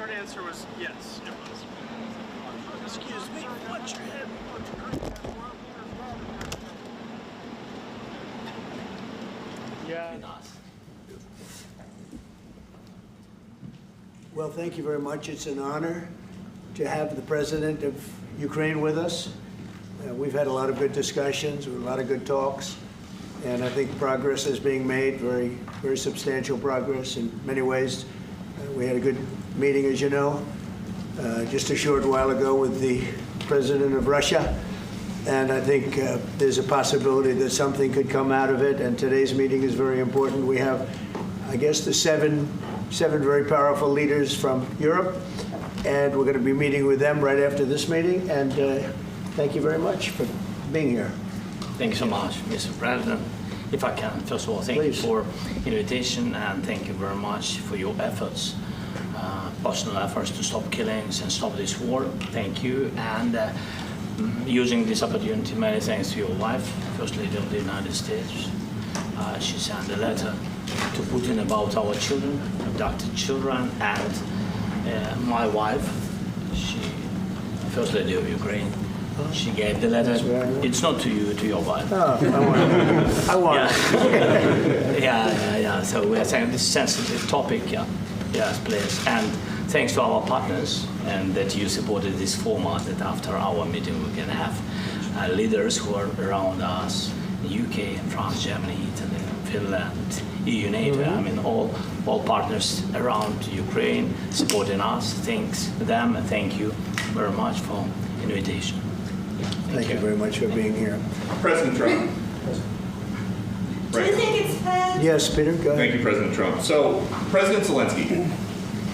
short answer was yes, it was. Excuse me, watch your head. Yeah. Well, thank you very much. It's an honor to have the President of Ukraine with us. We've had a lot of good discussions, a lot of good talks, and I think progress is being made, very, very substantial progress in many ways. We had a good meeting, as you know, just a short while ago with the President of Russia, and I think there's a possibility that something could come out of it, and today's meeting is very important. We have, I guess, the seven very powerful leaders from Europe, and we're going to be meeting with them right after this meeting, and thank you very much for being here. Thank you so much, Mr. President. If I can, first of all, thank you for invitation, and thank you very much for your efforts, personal efforts to stop killings and stop this war. Thank you, and using this opportunity, many thanks to your wife, First Lady of the United States. She sent a letter to Putin about our children, abducted children, and my wife, she, First Lady of Ukraine, she gave the letter. It's not to you, to your wife. Oh, I want it. Yeah. So we are saying this sensitive topic, yes, please. And thanks to our partners, and that you supported this format, that after our meeting we can have leaders who are around us, UK, France, Germany, Italy, Finland, EU, NATO, I mean all partners around Ukraine supporting us. Thanks to them, and thank you very much for invitation. Thank you very much for being here. President Trump. Do you think it's fair? Yes, Peter, go ahead. Thank you, President Trump. So, President Zełenski,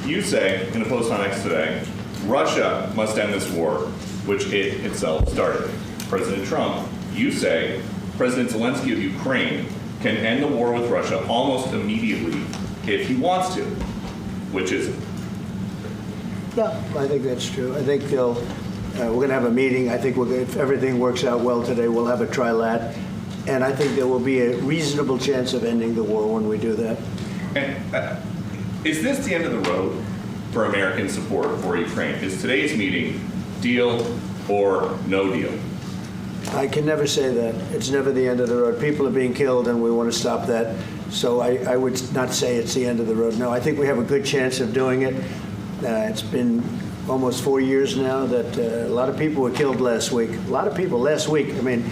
you say in a post on X today, Russia must end this war, which it itself started. President Trump, you say President Zełenski of Ukraine can end the war with Russia almost immediately if he wants to. Which is it? Yeah, I think that's true. I think we're going to have a meeting. I think if everything works out well today, we'll have a trilat. And I think there will be a reasonable chance of ending the war when we do that. And is this the end of the road for American support for Ukraine? Is today's meeting deal or no deal? I can never say that. It's never the end of the road. People are being killed, and we want to stop that. So I would not say it's the end of the road. No, I think we have a good chance of doing it. It's been almost 4 years now that a lot of people were killed last week. A lot of people last week. I mean,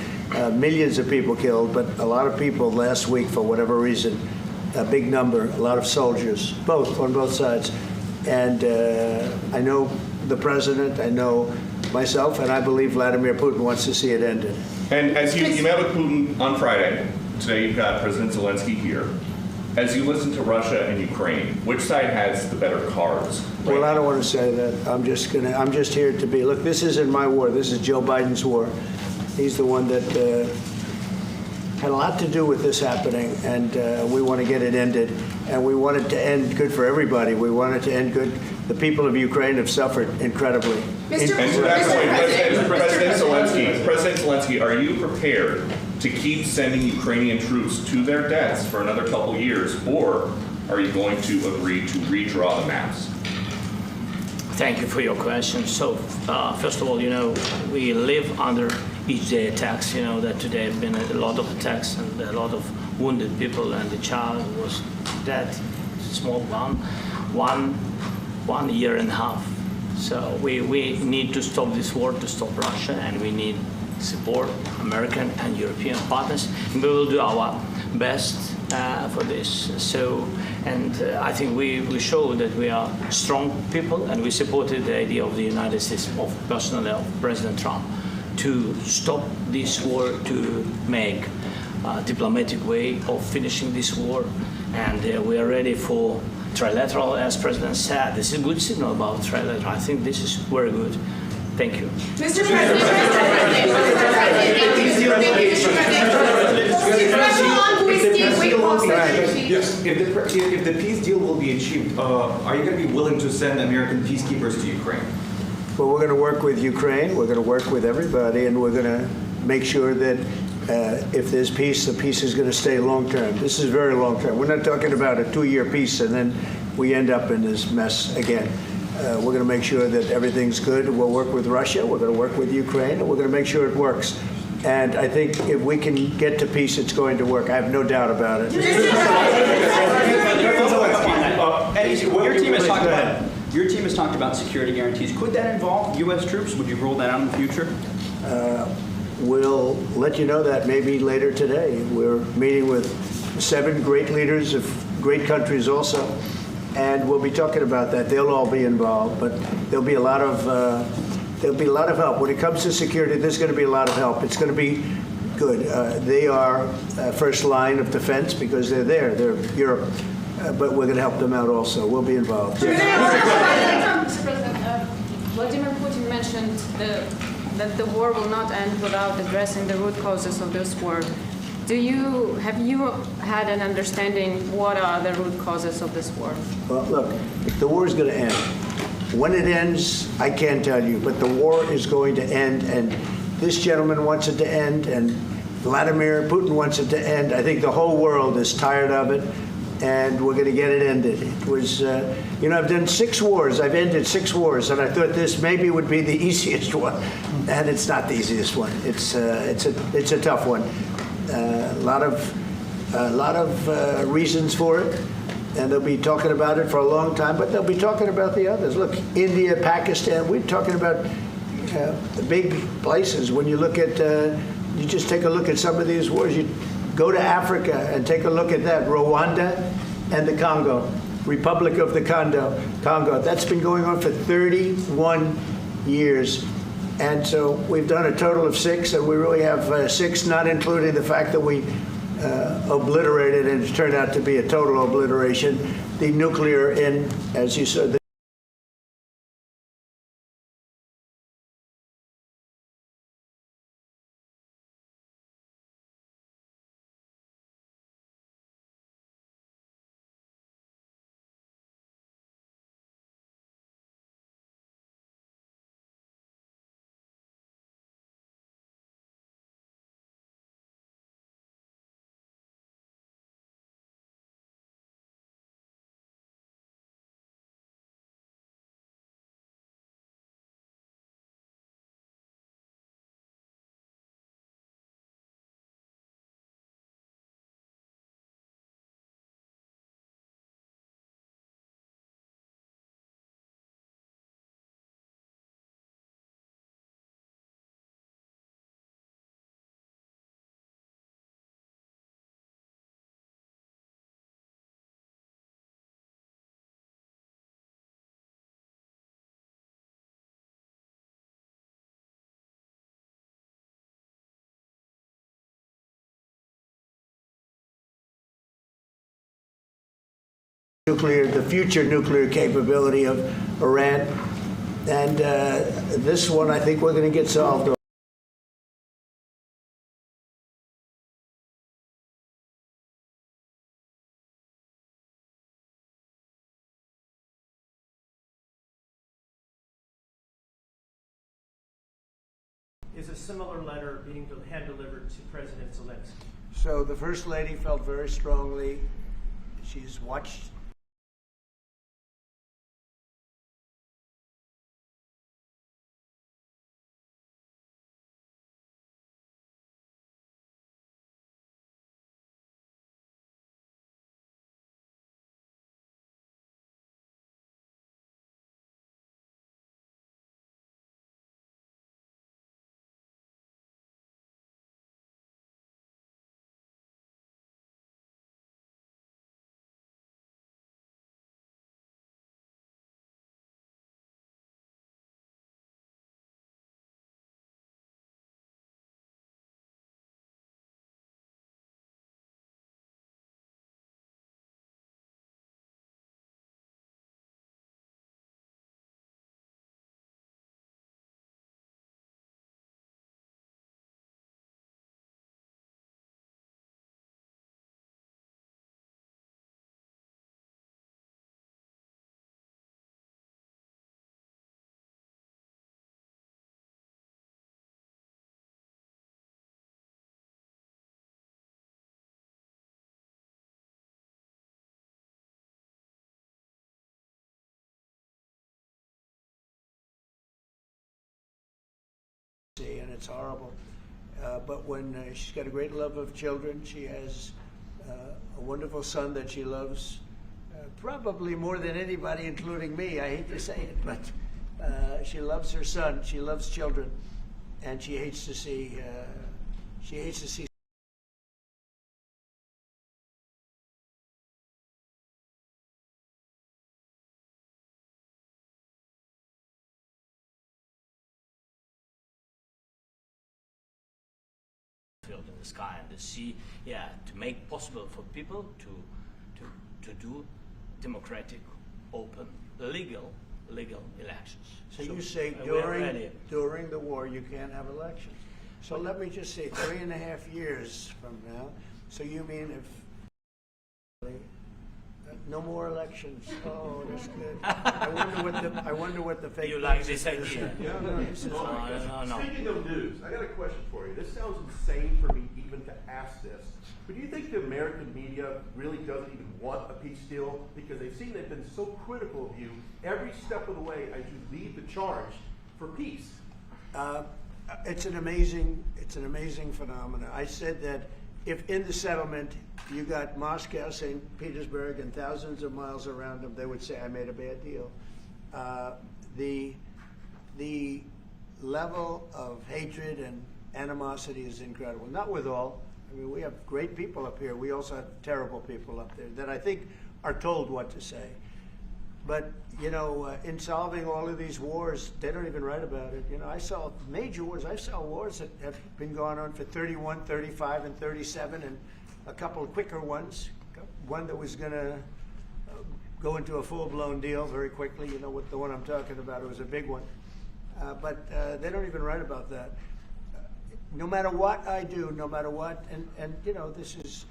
millions of people killed, but a lot of people last week for whatever reason. A big number, a lot of soldiers, on both sides. And I know the president, I know myself, and I believe Vladimir Putin wants to see it ended. And as you met with Putin on Friday, today you've got President Zełenski here. As you listen to Russia and Ukraine, which side has the better cards? Right? Well, I don't want to say that. I'm just here to be. Look, this isn't my war. This is Joe Biden's war. He's the one that had a lot to do with this happening, and we want to get it ended. And we want it to end good for everybody. We want it to end good. The people of Ukraine have suffered incredibly. And to that point, President Zełenski, are you prepared to keep sending Ukrainian troops to their deaths for another couple years, or are you going to agree to redraw the maps? Thank you for your question. So, first of all, we live under each day attacks. You know that today have been a lot of attacks and a lot of wounded people, and the child was dead, small one year and a half. So we need to stop this war, to stop Russia, and we need support American and European partners. And we will do our best for this. So, and I think we show that we are strong people, and we supported the idea of the United States, personally of President Trump, to stop this war, to make a diplomatic way of finishing this war, and we are ready for Trilateral, as President said. This is a good signal about Trilateral. I think this is very good. Thank you. Mr. President, yes. If the peace deal will be achieved, are you going to be willing to send American peacekeepers to Ukraine? Well, we're going to work with Ukraine. We're going to work with everybody, and we're going to make sure that if there's peace, the peace is going to stay long term. This is very long term. We're not talking about a 2-year peace and then we end up in this mess again. We're going to make sure that everything's good. We'll work with Russia. We're going to work with Ukraine, and we're going to make sure it works. And I think if we can get to peace, it's going to work. I have no doubt about it. Your team has talked about security guarantees. Could that involve U.S. troops? Would you rule that out in the future? We'll let you know that maybe later today. We're meeting with 7 great leaders of great countries also, and we'll be talking about that. They'll all be involved, but there'll be a lot of help. When it comes to security, there's going to be a lot of help. It's going to be good. They are first line of defense because they're there. They're Europe. But we're going to help them out also. We'll be involved. Mr. President, Vladimir Putin mentioned that the war will not end without addressing the root causes of this war. Have you had an understanding what are the root causes of this war? Well, look, the war is going to end. When it ends, I can't tell you, but the war is going to end, and this gentleman wants it to end, and Vladimir Putin wants it to end. I think the whole world is tired of it, and we're going to get it ended. It was, I've done 6 wars. I've ended 6 wars, and I thought this maybe would be the easiest one, and it's not the easiest one. It's a tough one. A lot of reasons for it, and they'll be talking about it for a long time, but they'll be talking about the others. Look, India, Pakistan, we're talking about the big places. When you look at, you just take a look at some of these wars. You go to Africa and take a look at that. Rwanda and the Congo, Republic of the Congo. That's been going on for 31 years. And so we've done a total of 6, and we really have 6, not including the fact that we obliterated, and it turned out to be a total obliteration, the nuclear in, as you said, the future nuclear capability of Iran. And this one, I think we're going to get solved. Is a similar letter being hand-delivered to President Zełenski? So the First Lady felt very strongly. She's watched see, and it's horrible. But when she's got a great love of children, she has a wonderful son that she loves, probably more than anybody, including me. I hate to say it, but she loves her son. She loves children, and she hates to see. Field in the sky and the sea, to make possible for people to do democratic, open, legal elections. So you say we are ready. during the war you can't have elections. So let me just say 3.5 years from now. So you mean if no more elections? Oh, that's good. I wonder what the fake. You like news this is. idea? This is No. Speaking of news, I got a question for you. This sounds insane for me even to ask this, but do you think the American media really doesn't even want a peace deal because they've been so critical of you every step of the way as you lead the charge for peace? It's an amazing phenomenon. I said that if in the settlement you got Moscow, St. Petersburg, and thousands of miles around them, they would say, I made a bad deal. The level of hatred and animosity is incredible. Not with all. I mean, we have great people up here. We also have terrible people up there that I think are told what to say. But, in solving all of these wars, they don't even write about it. I saw major wars. I saw wars that have been going on for 31, 35, and 37, and a couple of quicker ones. One that was going to go into a full-blown deal very quickly. What the one I'm talking about, it was a big one. But they don't even write about that. No matter what I do, no matter what, and this is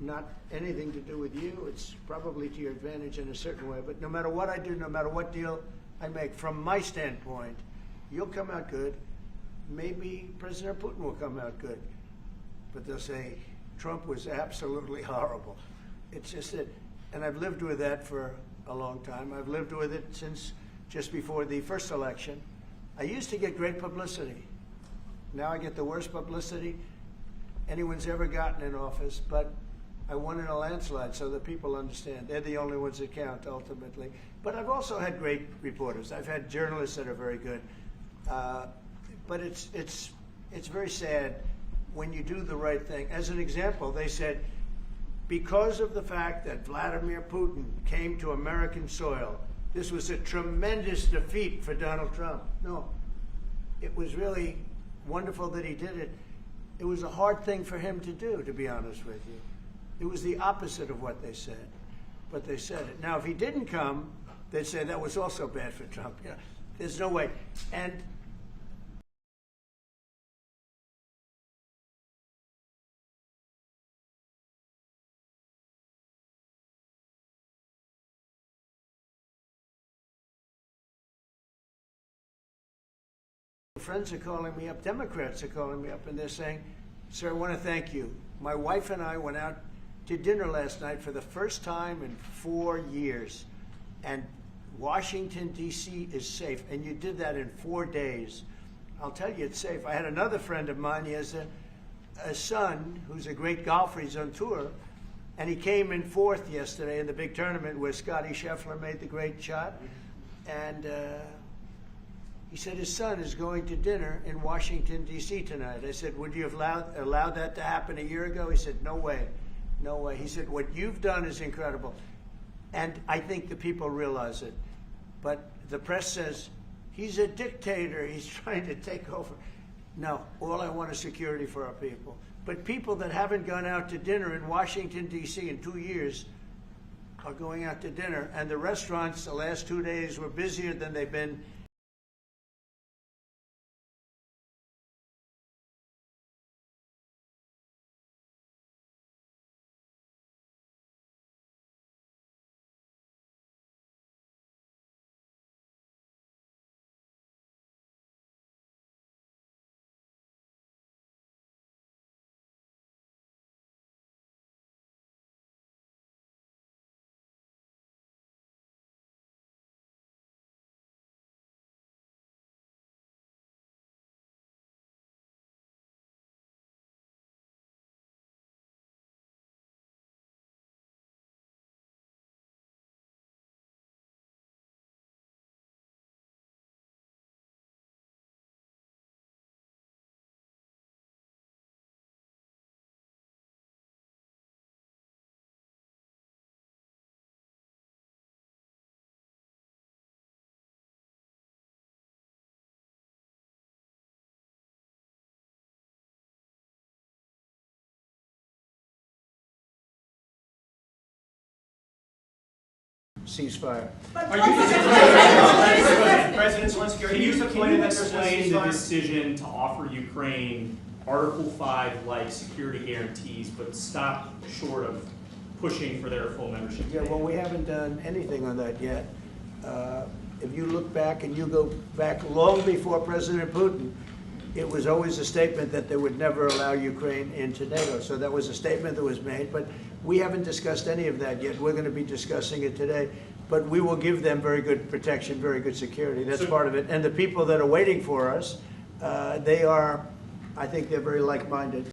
not anything to do with you. It's probably to your advantage in a certain way. But no matter what I do, no matter what deal I make, from my standpoint, you'll come out good. Maybe President Putin will come out good. But they'll say, Trump was absolutely horrible. It's just that, and I've lived with that for a long time. I've lived with it since just before the first election. I used to get great publicity. Now I get the worst publicity anyone's ever gotten in office, but I won in a landslide, so that people understand. They're the only ones that count, ultimately. But I've also had great reporters. I've had journalists that are very good. But it's very sad when you do the right thing. As an example, they said, because of the fact that Vladimir Putin came to American soil, this was a tremendous defeat for Donald Trump. No, it was really wonderful that he did it. It was a hard thing for him to do, to be honest with you. It was the opposite of what they said, but they said it. Now, if he didn't come, they'd say that was also bad for Trump. There's no way. And friends are calling me up, Democrats are calling me up, and they're saying, sir, I want to thank you. My wife and I went out to dinner last night for the first time in 4 years, and Washington, D.C. is safe, and you did that in 4 days. I'll tell you, it's safe. I had another friend of mine, he has a son who's a great golfer, he's on tour, and he came in 4th yesterday in the big tournament where Scotty Scheffler made the great shot, and he said his son is going to dinner in Washington, D.C. tonight. I said, would you have allowed that to happen a year ago? He said, no way, no way. He said, what you've done is incredible. And I think the people realize it. But the press says, he's a dictator, he's trying to take over. No, all I want is security for our people. But people that haven't gone out to dinner in Washington, D.C. in 2 years are going out to dinner. And the restaurants the last 2 days were busier than they've been ceasefire. President Zelensky, are Can you you disappointed that there's no explain the ceasefire? decision to offer Ukraine Article 5-like security guarantees, but stop short of pushing for their full membership? Yeah, well, we haven't done anything on that yet. If you look back and you go back long before President Putin, it was always a statement that they would never allow Ukraine into NATO. So that was a statement that was made, but we haven't discussed any of that yet. We're going to be discussing it today. But we will give them very good protection, very good security. That's part of it. And the people that are waiting for us, I think they're very like-minded.